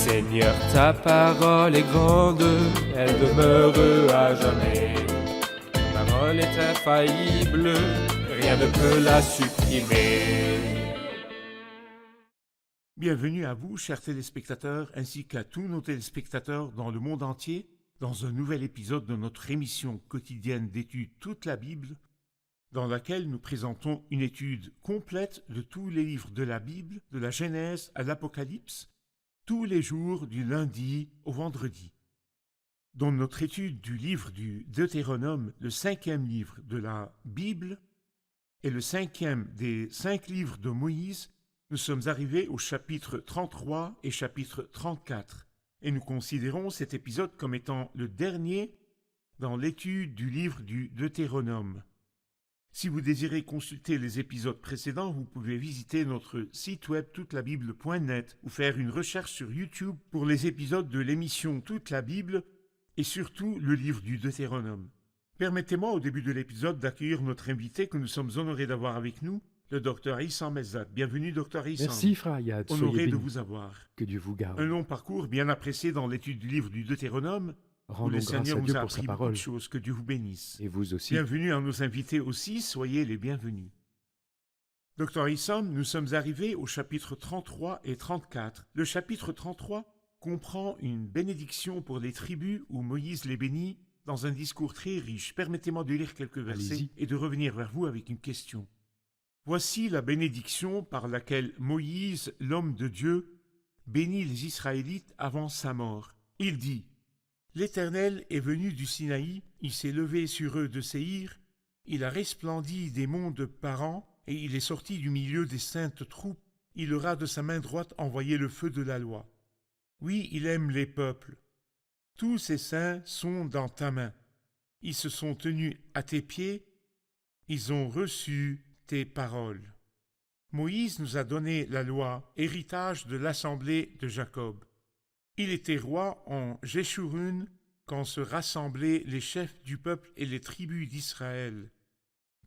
Seigneur, ta parole est grande, elle demeure à jamais. Ta parole est infaillible, rien ne peut la supprimer. Bienvenue à vous, chers téléspectateurs, ainsi qu'à tous nos téléspectateurs dans le monde entier, dans un nouvel épisode de notre émission quotidienne d'études Toute la Bible, dans laquelle nous présentons une étude complète de tous les livres de la Bible, de la Genèse à l'Apocalypse, tous les jours du lundi au vendredi. Dans notre étude du livre du Deutéronome, le 5e livre de la Bible, et le 5e des 5 livres de Moïse, nous sommes arrivés au chapitre 33 et chapitre 34, et nous considérons cet épisode comme étant le dernier dans l'étude du livre du Deutéronome. Si vous désirez consulter les épisodes précédents, vous pouvez visiter notre site web toutelabible.net ou faire une recherche sur YouTube pour les épisodes de l'émission Toute la Bible et surtout le livre du Deutéronome. Permettez-moi au début de l'épisode d'accueillir notre invité que nous sommes honorés d'avoir avec nous, le Dr Issam Mezzat. Bienvenue, Dr Issam. Merci, Frère Yad. Honoré de vous avoir. Que Dieu vous garde. Un long parcours bien apprécié dans l'étude du livre du Deutéronome, où Rendons le grâce Seigneur à nous Dieu a pour sa appris beaucoup parole. de choses. Que Dieu vous bénisse. Et vous aussi. Bienvenue à nos invités aussi, soyez les bienvenus. Dr Issam, nous sommes arrivés au chapitre 33 et 34. Le chapitre 33 comprend une bénédiction pour les tribus où Moïse les bénit dans un discours très riche. Permettez-moi de lire quelques versets Allez-y. et de revenir vers vous avec une question. Voici la bénédiction par laquelle Moïse, l'homme de Dieu, bénit les Israélites avant sa mort. Il dit: L'Éternel est venu du Sinaï, il s'est levé sur eux de Séhir, il a resplendi des monts de Paran, et il est sorti du milieu des saintes troupes, il aura de sa main droite envoyé le feu de la loi. Oui, il aime les peuples. Tous ses saints sont dans ta main. Ils se sont tenus à tes pieds, ils ont reçu tes paroles. Moïse nous a donné la loi, héritage de l'assemblée de Jacob. Il était roi en Jéshurun quand se rassemblaient les chefs du peuple et les tribus d'Israël.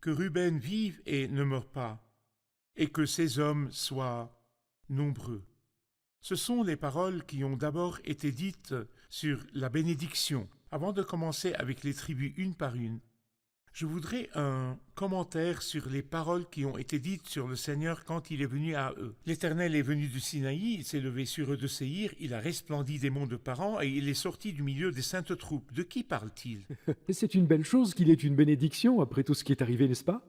Que Ruben vive et ne meure pas, et que ses hommes soient nombreux. Ce sont les paroles qui ont d'abord été dites sur la bénédiction. Avant de commencer avec les tribus une par une, je voudrais un commentaire sur les paroles qui ont été dites sur le Seigneur quand il est venu à eux. L'Éternel est venu du Sinaï, il s'est levé sur eux de Séhir, il a resplendi des monts de Paran et il est sorti du milieu des saintes troupes. De qui parle-t-il? Et c'est une belle chose qu'il ait une bénédiction après tout ce qui est arrivé, n'est-ce pas?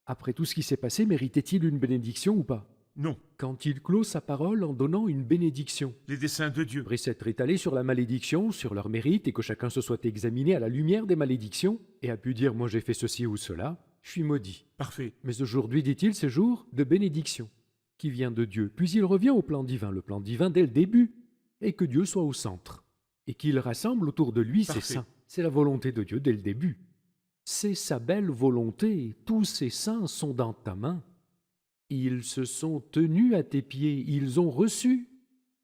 Après tout ce qui s'est passé, méritait-il une bénédiction ou pas? Non, Quand il clôt sa parole en donnant une bénédiction. les desseins de Dieu. Devrait s'être étalé sur la malédiction, sur leur mérite, et que chacun se soit examiné à la lumière des malédictions, et a pu dire « moi j'ai fait ceci ou cela, je suis maudit ». Parfait. Mais aujourd'hui, dit-il, c'est jour de bénédiction, qui vient de Dieu. Puis il revient au plan divin, le plan divin dès le début, et que Dieu soit au centre, et qu'il rassemble autour de lui ses Parfait. saints. C'est la volonté de Dieu dès le début. C'est sa belle volonté, tous ses saints sont dans ta main. Ils se sont tenus à tes pieds, ils ont reçu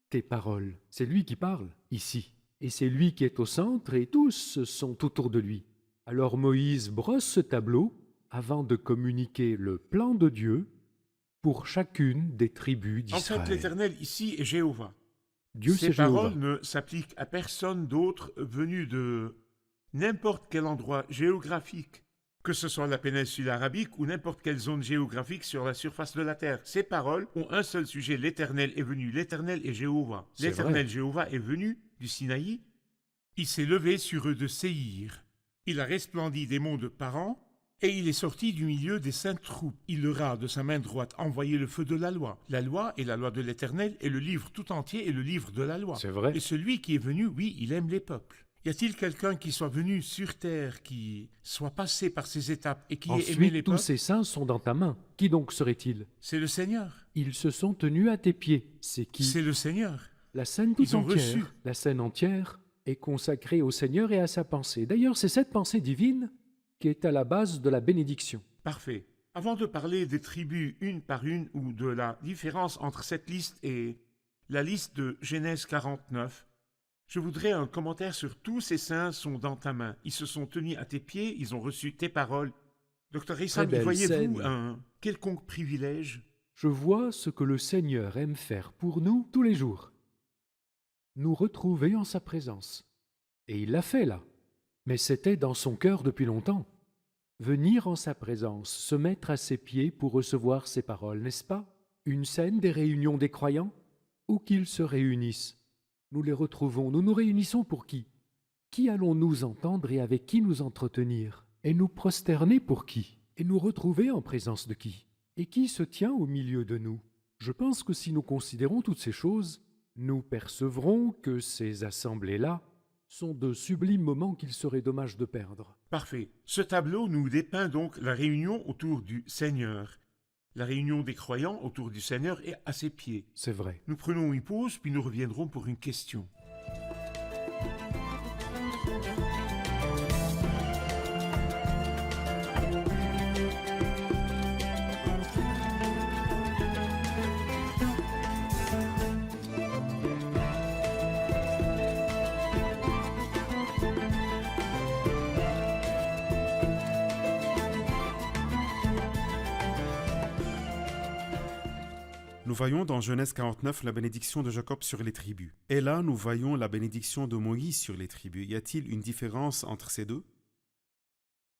tes paroles. C'est lui qui parle, ici. Et c'est lui qui est au centre, et tous sont autour de lui. Alors Moïse brosse ce tableau avant de communiquer le plan de Dieu pour chacune des tribus En fait, d'Israël. l'Éternel ici est Jéhovah. Dieu, Ces c'est Jéhovah. paroles ne s'appliquent à personne d'autre venu de n'importe quel endroit géographique, que ce soit la péninsule arabique ou n'importe quelle zone géographique sur la surface de la terre. Ces paroles ont un seul sujet: l'Éternel est venu, l'Éternel est Jéhovah. C'est L'Éternel vrai. Jéhovah est venu du Sinaï, il s'est levé sur eux de Séhir, il a resplendi des monts de Paran, et il est sorti du milieu des saintes troupes. Il leur a de sa main droite envoyé le feu de la loi. La loi est la loi de l'Éternel, et le livre tout entier est le livre de la loi. C'est vrai. Et celui qui est venu, oui, il aime les peuples. Y a-t-il quelqu'un qui soit venu sur terre, qui soit passé par ces étapes et qui ait aimé les Ensuite, tous peuples? ces saints sont dans ta main. Qui donc serait-il? C'est le Seigneur. Ils se sont tenus à tes pieds. C'est qui? C'est le Seigneur. La scène tout Ils ont entière. reçu. La scène entière est consacrée au Seigneur et à sa pensée. D'ailleurs, c'est cette pensée divine qui est à la base de la bénédiction. Parfait. Avant de parler des tribus une par une ou de la différence entre cette liste et la liste de Genèse 49, je voudrais un commentaire sur tous ces saints sont dans ta main. Ils se sont tenus à tes pieds, ils ont reçu tes paroles. Docteur Issam, belle voyez-vous scène. un quelconque privilège? Je vois ce que le Seigneur aime faire pour nous tous les jours. nous retrouver en sa présence. Et il l'a fait là. Mais c'était dans son cœur depuis longtemps. Venir en sa présence, se mettre à ses pieds pour recevoir ses paroles, n'est-ce pas? Une scène des réunions des croyants? Où qu'ils se réunissent, nous les retrouvons, nous nous réunissons pour qui? Qui allons-nous entendre et avec qui nous entretenir? Et nous prosterner pour qui? Et nous retrouver en présence de qui? Et qui se tient au milieu de nous? Je pense que si nous considérons toutes ces choses, nous percevrons que ces assemblées-là sont de sublimes moments qu'il serait dommage de perdre. Parfait. Ce tableau nous dépeint donc la réunion autour du Seigneur. La réunion des croyants autour du Seigneur est à ses pieds. C'est vrai. Nous prenons une pause, puis nous reviendrons pour une question. Nous voyons dans Genèse 49 la bénédiction de Jacob sur les tribus. Et là, nous voyons la bénédiction de Moïse sur les tribus. Y a-t-il une différence entre ces deux?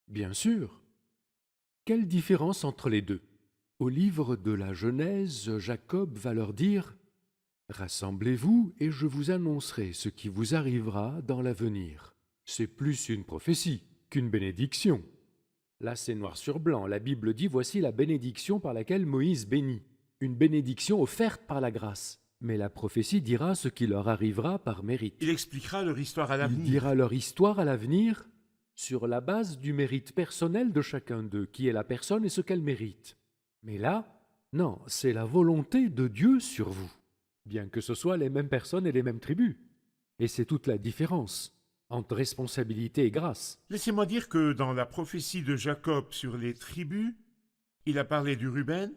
Bien sûr. Quelle différence entre les deux? Au livre de la Genèse, Jacob va leur dire « Rassemblez-vous et je vous annoncerai ce qui vous arrivera dans l'avenir. » C'est plus une prophétie qu'une bénédiction. Là, c'est noir sur blanc. La Bible dit « Voici la bénédiction par laquelle Moïse bénit. » Une bénédiction offerte par la grâce. Mais la prophétie dira ce qui leur arrivera par mérite. Il expliquera leur histoire à l'avenir. Il dira leur histoire à l'avenir sur la base du mérite personnel de chacun d'eux, qui est la personne et ce qu'elle mérite. Mais là, non, c'est la volonté de Dieu sur vous, bien que ce soit les mêmes personnes et les mêmes tribus. Et c'est toute la différence entre responsabilité et grâce. Laissez-moi dire que dans la prophétie de Jacob sur les tribus, il a parlé du Ruben.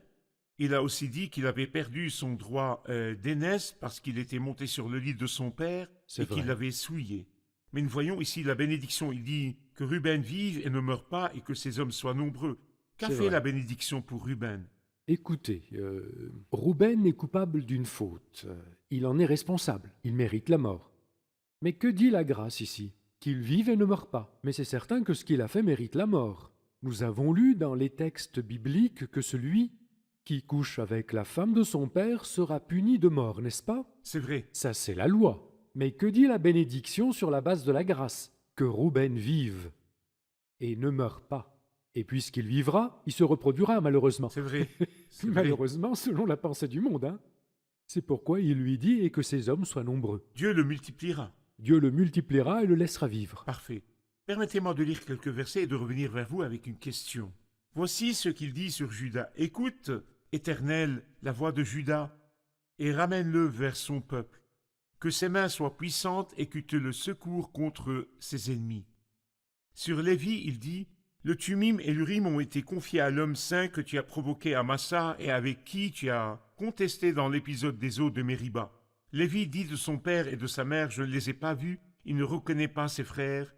Il a aussi dit qu'il avait perdu son droit d'aînesse parce qu'il était monté sur le lit de son père C'est et vrai. qu'il l'avait souillé. Mais nous voyons ici la bénédiction. Il dit que Ruben vive et ne meure pas et que ses hommes soient nombreux. Qu'a C'est fait vrai. la bénédiction pour Ruben? Écoutez, Rouben est coupable d'une faute. Il en est responsable. Il mérite la mort. Mais que dit la grâce ici? Qu'il vive et ne meure pas. Mais c'est certain que ce qu'il a fait mérite la mort. Nous avons lu dans les textes bibliques que celui qui couche avec la femme de son père sera puni de mort, n'est-ce pas? C'est vrai. Ça, c'est la loi. Mais que dit la bénédiction sur la base de la grâce? Que Rouben vive et ne meure pas. Et puisqu'il vivra, il se reproduira, malheureusement. C'est vrai. C'est vrai. Malheureusement, selon la pensée du monde. Hein. C'est pourquoi il lui dit « et que ses hommes soient nombreux Dieu le multipliera. » Dieu le multipliera et le laissera vivre. Parfait. Permettez-moi de lire quelques versets et de revenir vers vous avec une question. Voici ce qu'il dit sur Juda. « Écoute, Éternel, la voix de Juda, et ramène-le vers son peuple. Que ses mains soient puissantes et que tu le secours contre ses ennemis. » Sur Lévi, il dit « Le Tumim et l'Urim ont été confiés à l'homme saint que tu as provoqué à Massa et avec qui tu as contesté dans l'épisode des eaux de Mériba. Lévi dit de son père et de sa mère « Je ne les ai pas vus, il ne reconnaît pas ses frères,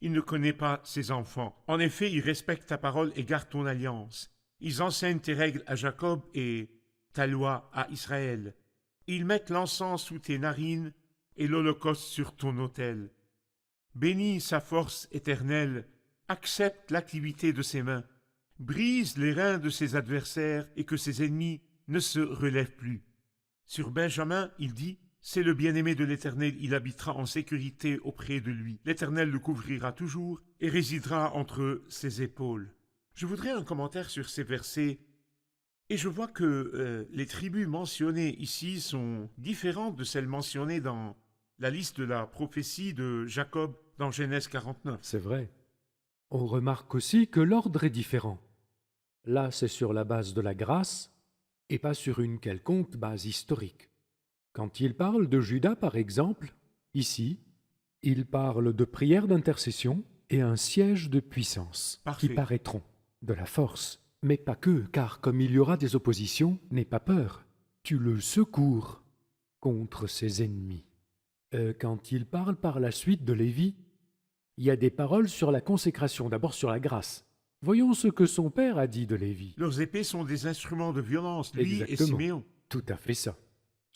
il ne connaît pas ses enfants. En effet, ils respectent ta parole et gardent ton alliance. Ils enseignent tes règles à Jacob et ta loi à Israël. Ils mettent l'encens sous tes narines et l'holocauste sur ton autel. Bénis sa force éternelle, accepte l'activité de ses mains, brise les reins de ses adversaires et que ses ennemis ne se relèvent plus. » Sur Benjamin, il dit « C'est le bien-aimé de l'Éternel, il habitera en sécurité auprès de lui. L'Éternel le couvrira toujours et résidera entre ses épaules. » Je voudrais un commentaire sur ces versets. Et je vois que les tribus mentionnées ici sont différentes de celles mentionnées dans la liste de la prophétie de Jacob dans Genèse 49. C'est vrai. On remarque aussi que l'ordre est différent. Là, c'est sur la base de la grâce et pas sur une quelconque base historique. Quand il parle de Juda, par exemple, ici, il parle de prière d'intercession et un siège de puissance Parfait. qui paraîtront, de la force, mais pas que, car comme il y aura des oppositions, n'aie pas peur, tu le secours contre ses ennemis. Quand il parle par la suite de Lévi, il y a des paroles sur la consécration, d'abord sur la grâce. Voyons ce que son père a dit de Lévi. Leurs épées sont des instruments de violence, lui et Exactement. Siméon. Tout à fait ça.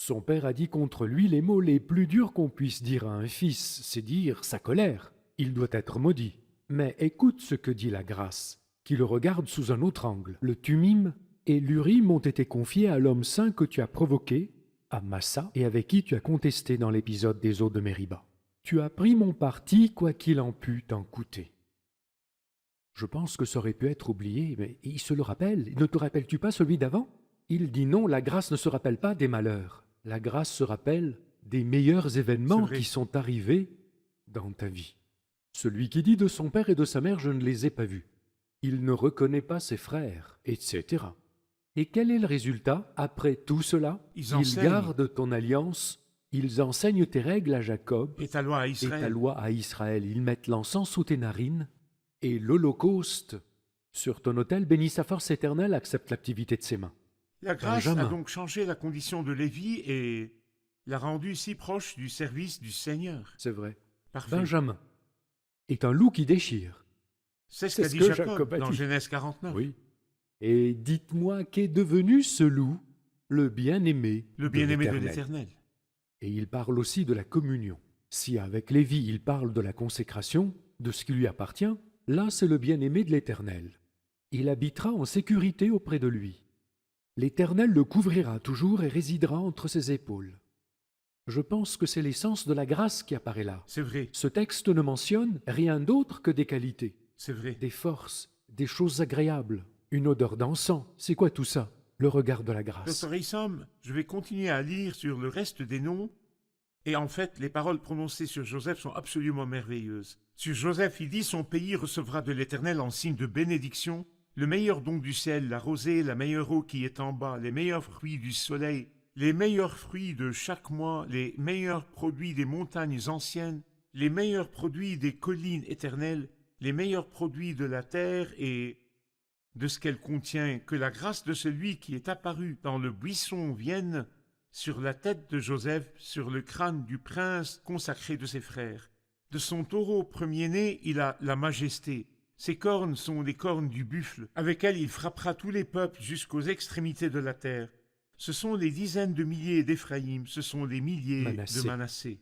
Son père a dit contre lui les mots les plus durs qu'on puisse dire à un fils, c'est dire sa colère. Il doit être maudit. Mais écoute ce que dit la grâce, qui le regarde sous un autre angle. Le Tumim et l'Urim ont été confiés à l'homme saint que tu as provoqué, à Massa, et avec qui tu as contesté dans l'épisode des eaux de Mériba. Tu as pris mon parti, quoi qu'il en pût t'en coûter. Je pense que ça aurait pu être oublié, mais il se le rappelle. Ne te rappelles-tu pas celui d'avant? Il dit non, la grâce ne se rappelle pas des malheurs. La grâce se rappelle des meilleurs événements qui sont arrivés dans ta vie. Celui qui dit de son père et de sa mère, je ne les ai pas vus. Il ne reconnaît pas ses frères, etc. Et quel est le résultat? Après tout cela, ils gardent ton alliance, ils enseignent tes règles à Jacob et ta loi à Israël. Et ta loi à Israël. Ils mettent l'encens sous tes narines et l'holocauste sur ton autel. Bénis sa force éternelle, accepte l'activité de ses mains. La grâce a donc changé la condition de Lévi et l'a rendu si proche du service du Seigneur. C'est vrai. Parfait. Benjamin est un loup qui déchire. C'est ce qu'a dit Jacob dans Genèse 49. Oui. Et dites-moi qu'est devenu ce loup, le bien-aimé de l'Éternel. Et il parle aussi de la communion. Si avec Lévi il parle de la consécration, de ce qui lui appartient, là c'est le bien-aimé de l'Éternel. Il habitera en sécurité auprès de lui. L'Éternel le couvrira toujours et résidera entre ses épaules. Je pense que c'est l'essence de la grâce qui apparaît là. C'est vrai. Ce texte ne mentionne rien d'autre que des qualités. C'est vrai. Des forces, des choses agréables, une odeur d'encens. C'est quoi tout ça? Le regard de la grâce. Dr. Issam, je vais continuer à lire sur le reste des noms. Et en fait, les paroles prononcées sur Joseph sont absolument merveilleuses. Sur Joseph, il dit « Son pays recevra de l'Éternel en signe de bénédiction le meilleur don du ciel, la rosée, la meilleure eau qui est en bas, les meilleurs fruits du soleil, les meilleurs fruits de chaque mois, les meilleurs produits des montagnes anciennes, les meilleurs produits des collines éternelles, les meilleurs produits de la terre et de ce qu'elle contient, que la grâce de celui qui est apparu dans le buisson vienne sur la tête de Joseph, sur le crâne du prince consacré de ses frères. De son taureau premier-né, il a la majesté. Ses cornes sont les cornes du buffle, avec elles il frappera tous les peuples jusqu'aux extrémités de la terre. Ce sont les dizaines de milliers d'Éphraïm, ce sont les milliers de Manassé.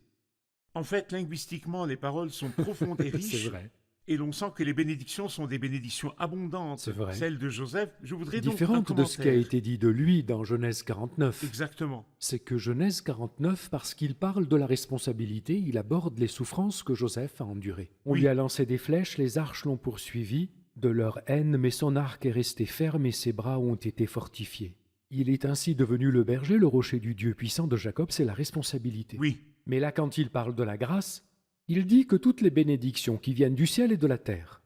En fait, linguistiquement, les paroles sont profondes et riches. C'est vrai. Et l'on sent que les bénédictions sont des bénédictions abondantes. C'est vrai. Celles de Joseph, je voudrais différente donc un de ce qui a été dit de lui dans Genèse 49. Exactement. C'est que Genèse 49, parce qu'il parle de la responsabilité, il aborde les souffrances que Joseph a endurées. On lui a lancé des flèches, les arches l'ont poursuivi de leur haine, mais son arc est resté ferme et ses bras ont été fortifiés. Il est ainsi devenu le berger, le rocher du Dieu puissant de Jacob, c'est la responsabilité. Oui. Mais là, quand il parle de la grâce, il dit que toutes les bénédictions qui viennent du ciel et de la terre,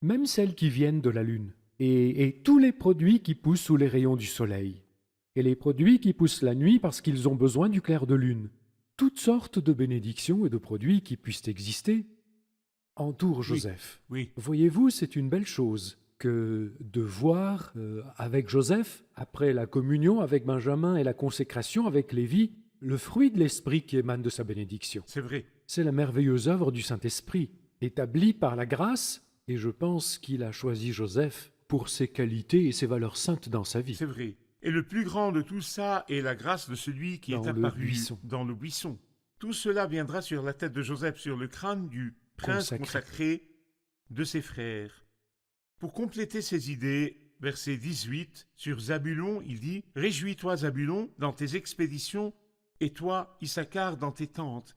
même celles qui viennent de la lune, et tous les produits qui poussent sous les rayons du soleil, et les produits qui poussent la nuit parce qu'ils ont besoin du clair de lune, toutes sortes de bénédictions et de produits qui puissent exister, entourent Joseph. Oui. Voyez-vous, c'est une belle chose que de voir avec Joseph, après la communion avec Benjamin et la consécration avec Lévi, le fruit de l'esprit qui émane de sa bénédiction. C'est vrai. C'est la merveilleuse œuvre du Saint-Esprit, établie par la grâce, et je pense qu'il a choisi Joseph pour ses qualités et ses valeurs saintes dans sa vie. C'est vrai. Et le plus grand de tout ça est la grâce de celui qui est apparu dans le buisson. Tout cela viendra sur la tête de Joseph, sur le crâne du prince consacré de ses frères. Pour compléter ces idées, verset 18, sur Zabulon, il dit « Réjouis-toi, Zabulon, dans tes expéditions, et toi, Issachar, dans tes tentes.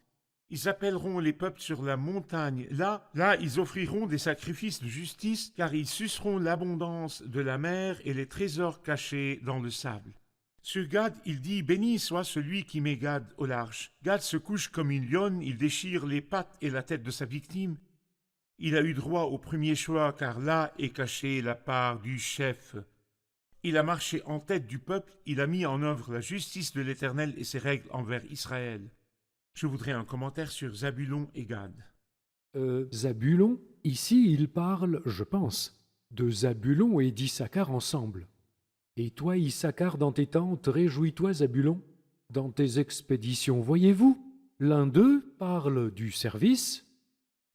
Ils appelleront les peuples sur la montagne. Là, ils offriront des sacrifices de justice, car ils suceront l'abondance de la mer et les trésors cachés dans le sable. » Sur Gad, il dit « Béni soit celui qui met Gad au large. » Gad se couche comme une lionne, il déchire les pattes et la tête de sa victime. Il a eu droit au premier choix, car là est cachée la part du chef. Il a marché en tête du peuple, il a mis en œuvre la justice de l'Éternel et ses règles envers Israël. Je voudrais un commentaire sur Zabulon et Gad. Zabulon, ici il parle, je pense, de Zabulon et d'Issachar ensemble. Et toi, Issachar, dans tes tentes, réjouis-toi, Zabulon, dans tes expéditions. Voyez-vous, l'un d'eux parle du service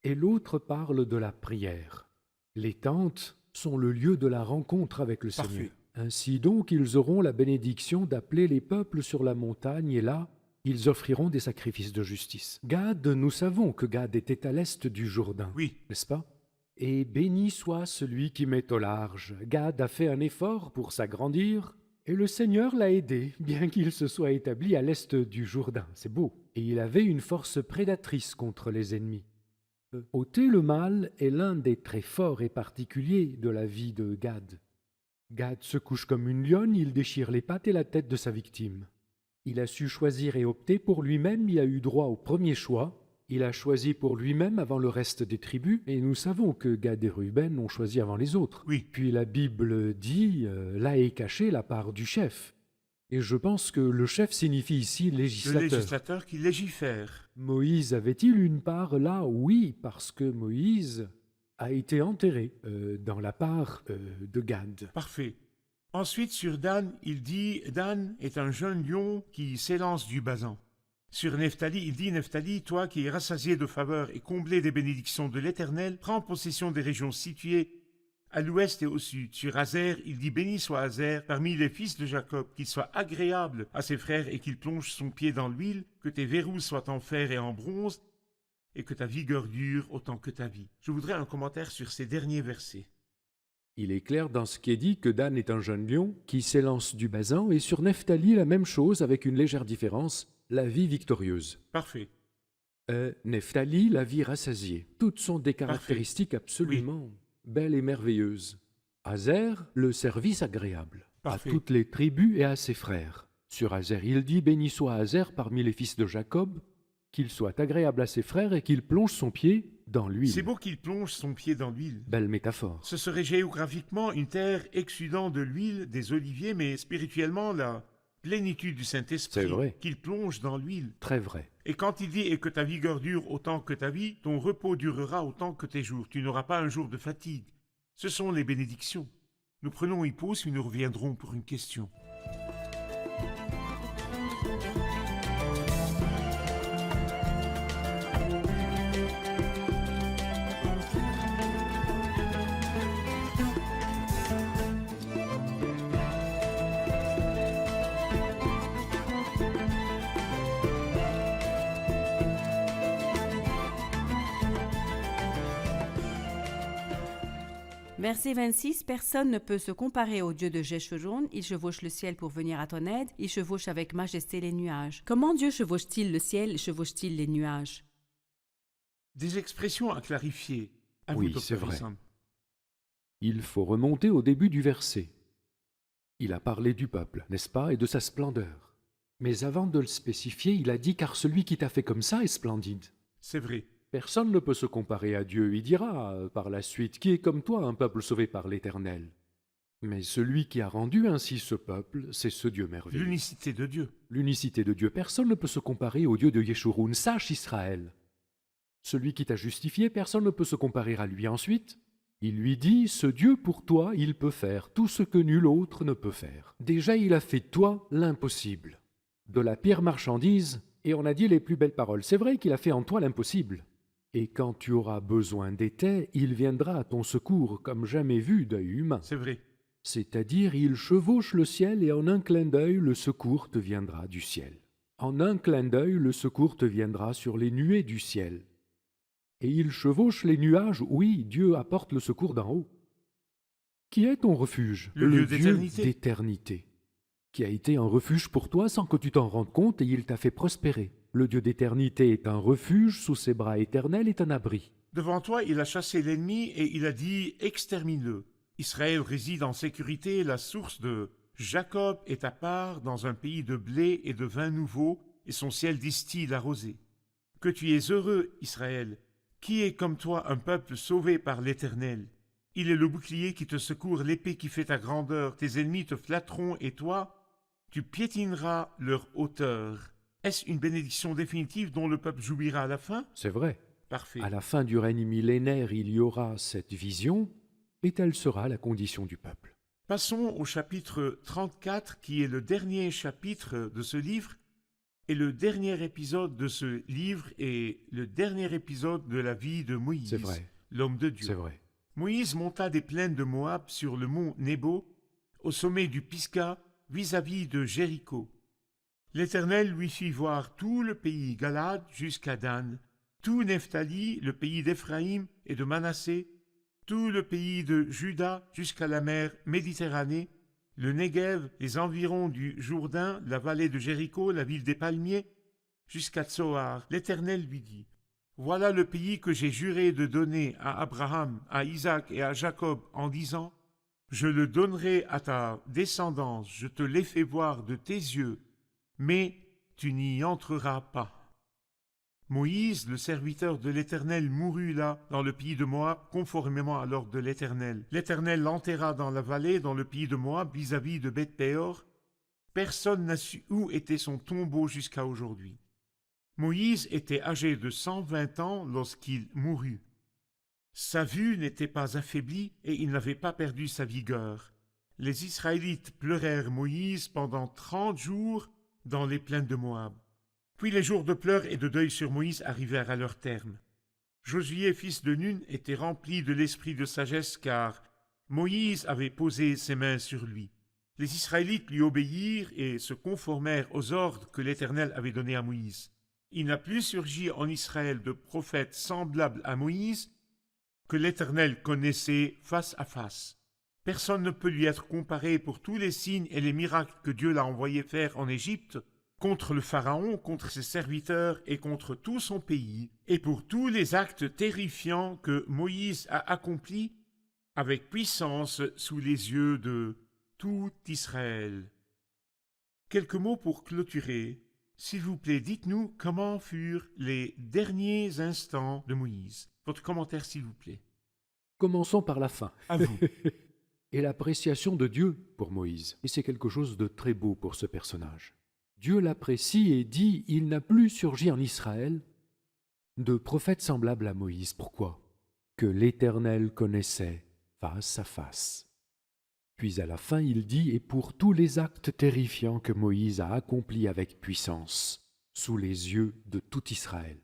et l'autre parle de la prière. Les tentes sont le lieu de la rencontre avec le Seigneur. Ainsi donc, ils auront la bénédiction d'appeler les peuples sur la montagne, et là, ils offriront des sacrifices de justice. Gad, nous savons que Gad était à l'est du Jourdain, Oui, n'est-ce pas? Et béni soit celui qui met au large. Gad a fait un effort pour s'agrandir, et le Seigneur l'a aidé, bien qu'il se soit établi à l'est du Jourdain. C'est beau. Et il avait une force prédatrice contre les ennemis. Ôter le mal est l'un des traits forts et particuliers de la vie de Gad. Gad se couche comme une lionne, il déchire les pattes et la tête de sa victime. Il a su choisir et opter pour lui-même, il a eu droit au premier choix. Il a choisi pour lui-même avant le reste des tribus, et nous savons que Gad et Ruben ont choisi avant les autres. oui, Puis la Bible dit là est cachée la part du chef. Et je pense que le chef signifie ici le législateur. législateur qui légifère. Moïse avait-il une part là? Oui, parce que Moïse a été enterré dans la part de Gad. Parfait. Ensuite, sur Dan, il dit « Dan est un jeune lion qui s'élance du basan ». Sur Nephtali, il dit « Nephtali, toi qui es rassasié de faveur et comblé des bénédictions de l'Éternel, prends possession des régions situées à l'ouest et au sud. » Sur Azer, il dit « Béni soit Azer parmi les fils de Jacob, qu'il soit agréable à ses frères et qu'il plonge son pied dans l'huile, que tes verrous soient en fer et en bronze, et que ta vigueur dure autant que ta vie. » Je voudrais un commentaire sur ces derniers versets. Il est clair dans ce qui est dit que Dan est un jeune lion qui s'élance du basan, et sur Nephtali la même chose avec une légère différence, la vie victorieuse. Parfait. Nephtali, la vie rassasiée. Toutes sont des caractéristiques absolument belles et merveilleuses. Azer, le service agréable. Parfait. À toutes les tribus et à ses frères. Sur Azer, il dit « Béni soit Azer parmi les fils de Jacob, qu'il soit agréable à ses frères et qu'il plonge son pied dans l'huile. » C'est beau qu'il plonge son pied dans l'huile. Belle métaphore. Ce serait géographiquement une terre exsudant de l'huile des oliviers, mais spirituellement la plénitude du Saint-Esprit. C'est vrai. Qu'il plonge dans l'huile. Très vrai. Et quand il dit « Et que ta vigueur dure autant que ta vie, ton repos durera autant que tes jours. Tu n'auras pas un jour de fatigue. » Ce sont les bénédictions. Nous prenons une pause, puis nous reviendrons pour une question. Verset 26, personne ne peut se comparer au Dieu de Jeshurun. Il chevauche le ciel pour venir à ton aide. Il chevauche avec majesté les nuages. Comment Dieu chevauche-t-il le ciel et chevauche-t-il les nuages? Des expressions à clarifier. À Oui, vous, c'est Dr. vrai. Wissam. Il faut remonter au début du verset. Il a parlé du peuple, n'est-ce pas, et de sa splendeur. Mais avant de le spécifier, il a dit « Car celui qui t'a fait comme ça est splendide ». C'est vrai. Personne ne peut se comparer à Dieu. Il dira par la suite « Qui est comme toi, un peuple sauvé par l'Éternel ?» Mais celui qui a rendu ainsi ce peuple, c'est ce Dieu merveilleux. L'unicité de Dieu. L'unicité de Dieu. Personne ne peut se comparer au Dieu de Yeshurun. Sache Israël. Celui qui t'a justifié, personne ne peut se comparer à lui. Ensuite, il lui dit, ce Dieu pour toi, il peut faire tout ce que nul autre ne peut faire. Déjà, il a fait de toi l'impossible. De la pire marchandise, et on a dit les plus belles paroles. C'est vrai qu'il a fait en toi l'impossible. Et quand tu auras besoin d'étais, il viendra à ton secours comme jamais vu d'œil humain. C'est vrai. C'est-à-dire, il chevauche le ciel et en un clin d'œil, le secours te viendra du ciel. En un clin d'œil, le secours te viendra sur les nuées du ciel. Et il chevauche les nuages, oui, Dieu apporte le secours d'en haut. Qui est ton refuge? Le Dieu Dieu d'éternité. d'éternité, qui a été un refuge pour toi sans que tu t'en rendes compte et il t'a fait prospérer. Le Dieu d'éternité est un refuge, sous ses bras éternels est un abri. Devant toi, il a chassé l'ennemi et il a dit « Extermine-le ». Israël réside en sécurité, la source de Jacob est à part dans un pays de blé et de vin nouveau, et son ciel distille la rosée. Que tu es heureux, Israël. Qui est comme toi un peuple sauvé par l'Éternel? Il est le bouclier qui te secourt, l'épée qui fait ta grandeur. Tes ennemis te flatteront et toi, tu piétineras leur hauteur. Est-ce une bénédiction définitive dont le peuple jouira à la fin? C'est vrai. Parfait. À la fin du règne millénaire, il y aura cette vision, et telle sera la condition du peuple. Passons au chapitre 34, qui est le dernier chapitre de ce livre, et le dernier épisode de ce livre est le dernier épisode de la vie de Moïse, C'est vrai. l'homme de Dieu. C'est vrai. Moïse monta des plaines de Moab sur le mont Nebo, au sommet du Pisga, vis-à-vis de Jéricho. L'Éternel lui fit voir tout le pays Galade jusqu'à Dan, tout Nephtali, le pays d'Éphraïm et de Manassé, tout le pays de Juda jusqu'à la mer Méditerranée, le Néguev, les environs du Jourdain, la vallée de Jéricho, la ville des palmiers, jusqu'à Tsoar. L'Éternel lui dit, « Voilà le pays que j'ai juré de donner à Abraham, à Isaac et à Jacob en disant, « Je le donnerai à ta descendance, je te l'ai fait voir de tes yeux, mais tu n'y entreras pas. » Moïse, le serviteur de l'Éternel, mourut là, dans le pays de Moab, conformément à l'ordre de l'Éternel. L'Éternel l'enterra dans la vallée, dans le pays de Moab, vis-à-vis de Beth-péor. Personne n'a su où était son tombeau jusqu'à aujourd'hui. Moïse était âgé de 120 ans lorsqu'il mourut. Sa vue n'était pas affaiblie et il n'avait pas perdu sa vigueur. Les Israélites pleurèrent Moïse pendant 30 jours dans les plaines de Moab. Puis les jours de pleurs et de deuil sur Moïse arrivèrent à leur terme. Josué, fils de Nun, était rempli de l'esprit de sagesse, car Moïse avait posé ses mains sur lui. Les Israélites lui obéirent et se conformèrent aux ordres que l'Éternel avait donnés à Moïse. Il n'a plus surgi en Israël de prophète semblable à Moïse, que l'Éternel connaissait face à face. Personne ne peut lui être comparé pour tous les signes et les miracles que Dieu l'a envoyé faire en Égypte, contre le Pharaon, contre ses serviteurs et contre tout son pays, et pour tous les actes terrifiants que Moïse a accomplis avec puissance sous les yeux de tout Israël. Quelques mots pour clôturer. S'il vous plaît, dites-nous comment furent les derniers instants de Moïse. Votre commentaire, s'il vous plaît. Commençons par la fin. À vous. Et l'appréciation de Dieu pour Moïse. Et c'est quelque chose de très beau pour ce personnage. Dieu l'apprécie et dit « Il n'a plus surgi en Israël de prophète semblable à Moïse. » Pourquoi ? Que l'Éternel connaissait face à face. Puis à la fin, il dit « Et pour tous les actes terrifiants que Moïse a accomplis avec puissance, sous les yeux de tout Israël. »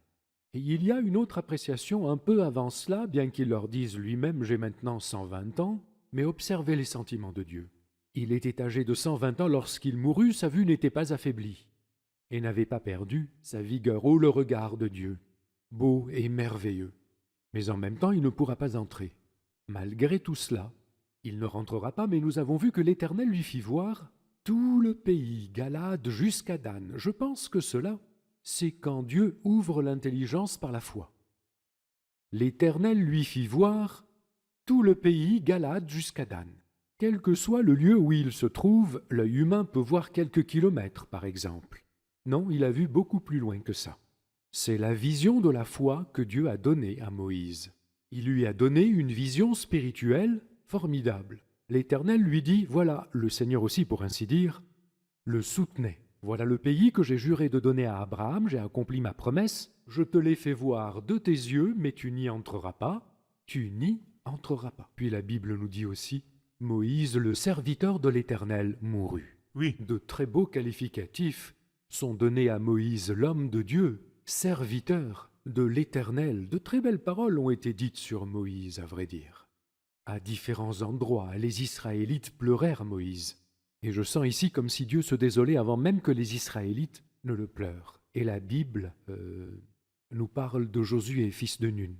Et il y a une autre appréciation un peu avant cela, bien qu'il leur dise lui-même « J'ai maintenant 120 ans », mais observez les sentiments de Dieu. Il était âgé de 120 ans lorsqu'il mourut, sa vue n'était pas affaiblie et n'avait pas perdu sa vigueur. Oh, le regard de Dieu, beau et merveilleux. Mais en même temps, il ne pourra pas entrer. Malgré tout cela, il ne rentrera pas, mais nous avons vu que l'Éternel lui fit voir tout le pays, Galade jusqu'à Dan. Je pense que cela, c'est quand Dieu ouvre l'intelligence par la foi. L'Éternel lui fit voir tout le pays, Galade jusqu'à Dan. Quel que soit le lieu où il se trouve, l'œil humain peut voir quelques kilomètres, par exemple. Non, il a vu beaucoup plus loin que ça. C'est la vision de la foi que Dieu a donnée à Moïse. Il lui a donné une vision spirituelle formidable. L'Éternel lui dit, voilà, le Seigneur aussi, pour ainsi dire, le soutenait. Voilà le pays que j'ai juré de donner à Abraham, j'ai accompli ma promesse, je te l'ai fait voir de tes yeux, mais tu n'y entreras pas, tu n'y entreras pas. Puis la Bible nous dit aussi, Moïse, le serviteur de l'Éternel, mourut. Oui, De très beaux qualificatifs sont donnés à Moïse, l'homme de Dieu, serviteur de l'Éternel. De très belles paroles ont été dites sur Moïse, à vrai dire. À différents endroits, les Israélites pleurèrent Moïse. Et je sens ici comme si Dieu se désolait avant même que les Israélites ne le pleurent. Et la Bible nous parle de Josué, fils de Nun,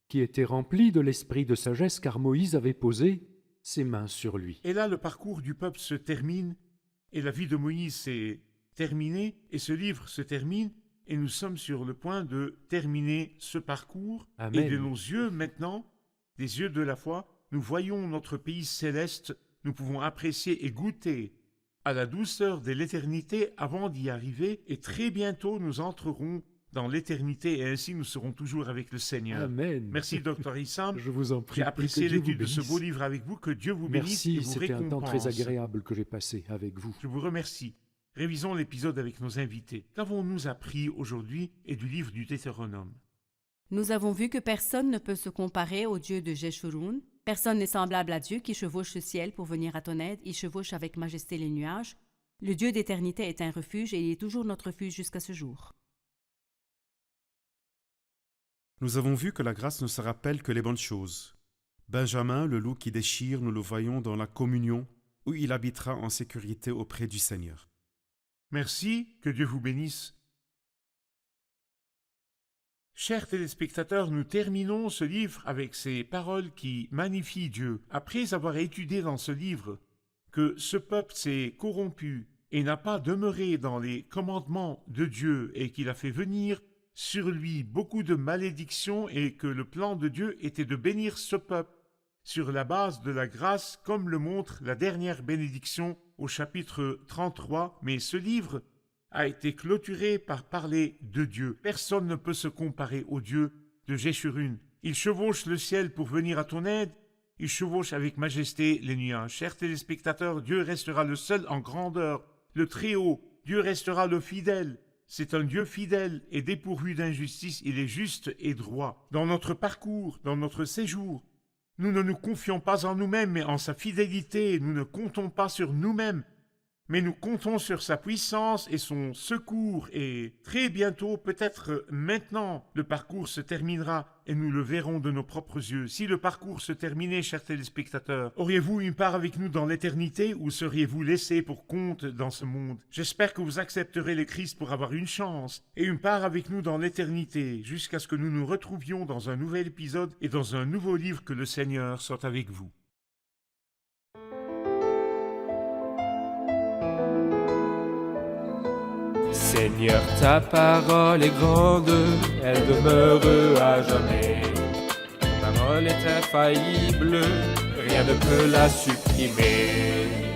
qui était rempli de l'esprit de sagesse, car Moïse avait posé ses mains sur lui. et là le parcours du peuple se termine, et la vie de Moïse s'est terminée, et ce livre se termine, et nous sommes sur le point de terminer ce parcours. Amen. Et de nos yeux maintenant, des yeux de la foi, nous voyons notre pays céleste, nous pouvons apprécier et goûter à la douceur de l'éternité avant d'y arriver, et très bientôt nous entrerons dans l'éternité, et ainsi nous serons toujours avec le Seigneur. Amen. Merci, Dr. Issam. Je vous en prie. J'ai apprécié que Dieu l'étude vous de ce bénisse. beau livre avec vous, que Dieu vous bénisse et Merci, vous c'était un temps récompense. très agréable que j'ai passé avec vous. Je vous remercie. Révisons l'épisode avec nos invités. Qu'avons-nous appris aujourd'hui et du livre du Deutéronome? Nous avons vu que personne ne peut se comparer au Dieu de Jeshurun. Personne n'est semblable à Dieu qui chevauche le ciel pour venir à ton aide. Il chevauche avec majesté les nuages. Le Dieu d'éternité est un refuge et il est toujours notre refuge jusqu'à ce jour. Nous avons vu que la grâce ne se rappelle que les bonnes choses. Benjamin, le loup qui déchire, nous le voyons dans la communion où il habitera en sécurité auprès du Seigneur. Merci, que Dieu vous bénisse. Chers téléspectateurs, nous terminons ce livre avec ces paroles qui magnifient Dieu. Après avoir étudié dans ce livre que ce peuple s'est corrompu et n'a pas demeuré dans les commandements de Dieu et qu'il a fait venir sur lui beaucoup de malédictions et que le plan de Dieu était de bénir ce peuple sur la base de la grâce, comme le montre la dernière bénédiction au chapitre 33. Mais ce livre a été clôturé par parler de Dieu. Personne ne peut se comparer au Dieu de Jeshurun. Il chevauche le ciel pour venir à ton aide. Il chevauche avec majesté les nuages. Chers téléspectateurs, Dieu restera le seul en grandeur, le Très-Haut. Dieu restera le fidèle. C'est un Dieu fidèle et dépourvu d'injustice. Il est juste et droit. Dans notre parcours, dans notre séjour, nous ne nous confions pas en nous-mêmes, mais en sa fidélité. Nous ne comptons pas sur nous-mêmes, mais nous comptons sur sa puissance et son secours. Et très bientôt, peut-être maintenant, le parcours se terminera et nous le verrons de nos propres yeux. Si le parcours se terminait, chers téléspectateurs, auriez-vous une part avec nous dans l'éternité ou seriez-vous laissés pour compte dans ce monde? J'espère que vous accepterez le Christ pour avoir une chance et une part avec nous dans l'éternité, jusqu'à ce que nous nous retrouvions dans un nouvel épisode et dans un nouveau livre. Que le Seigneur soit avec vous. Seigneur, ta parole est grande, elle demeure à jamais. Ta parole est infaillible, rien ne peut la supprimer.